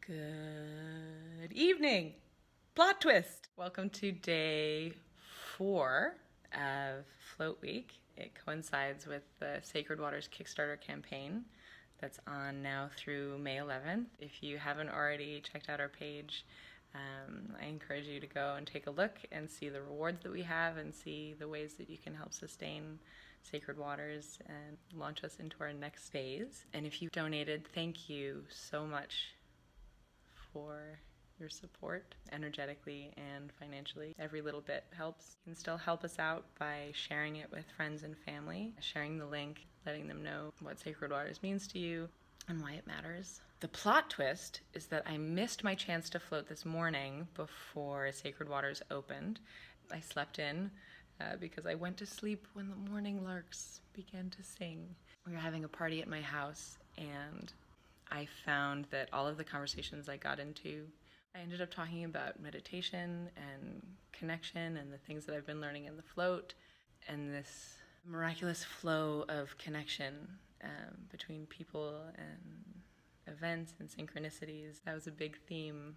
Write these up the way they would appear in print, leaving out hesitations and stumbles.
Good evening. Plot twist. Welcome to day 4 of Float Week. It coincides with the SacredWaters Kickstarter campaign that's on now through May 11th. If you haven't already checked out our page, I encourage you to go and take a look and see the rewards that we have and see the ways that you can help sustain Sacred Waters and launch us into our next phase. And if you've donated, thank you so much for your support energetically and financially. Every little bit helps. You can still help us out by sharing it with friends and family, sharing the link, letting them know what Sacred Waters means to you and why it matters. The plot twist is that I missed my chance to float this morning before Sacred Waters opened. I slept in because I went to sleep when the morning larks began to sing. We were having a party at my house, and I found that all of the conversations I got into, I ended up talking about meditation and connection and the things that I've been learning in the float and this miraculous flow of connection between people and events and synchronicities. That was a big theme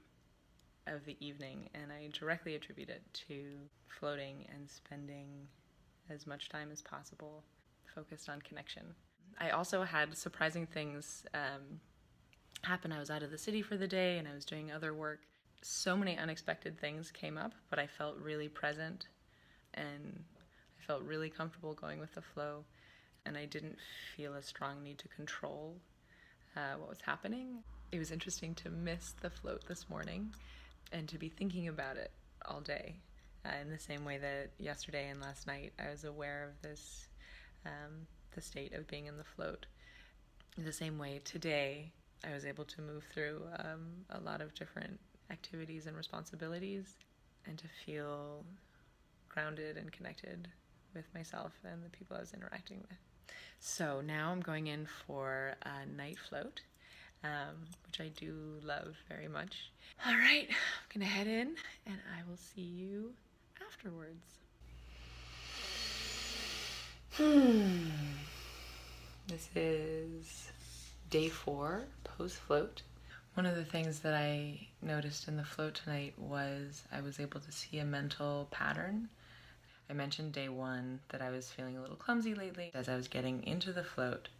of the evening, and I directly attribute it to floating and spending as much time as possible focused on connection. I also had surprising things happen. I was out of the city for the day and I was doing other work. So many unexpected things came up, but I felt really present and I felt really comfortable going with the flow, and I didn't feel a strong need to control what was happening. It was interesting to miss the float this morning and to be thinking about it all day in the same way that yesterday and last night I was aware of this, the state of being in the float. In the same way today I was able to move through a lot of different activities and responsibilities and to feel grounded and connected with myself and the people I was interacting with. So now I'm going in for a night float, which I do love very much. All right, I'm gonna head in and I will see you afterwards. This is day 4 post-float. One of the things that I noticed in the float tonight was I was able to see a mental pattern. I mentioned day 1 that I was feeling a little clumsy lately. As I was getting into the float,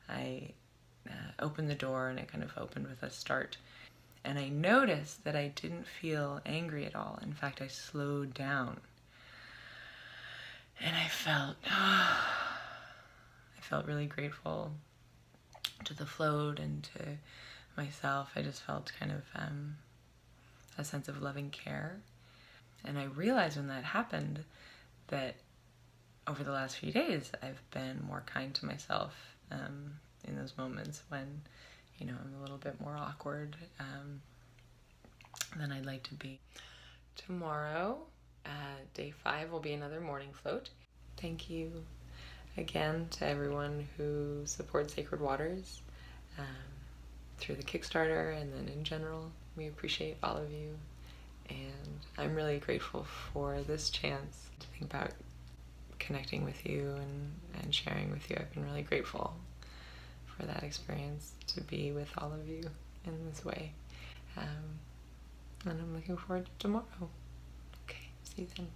I opened the door and it kind of opened with a start. And I noticed that I didn't feel angry at all. In fact, I slowed down. And I felt really grateful to the float and to myself. I just felt kind of a sense of loving care. And I realized when that happened that over the last few days I've been more kind to myself in those moments when, you know, I'm a little bit more awkward than I'd like to be. Tomorrow, day 5 will be another morning float. Thank you again to everyone who supports Sacred Waters through the Kickstarter and then in general. We appreciate all of you, and I'm really grateful for this chance to think about connecting with you and sharing with you. I've been really grateful for that experience to be with all of you in this way, and I'm looking forward to tomorrow. Okay, see you then.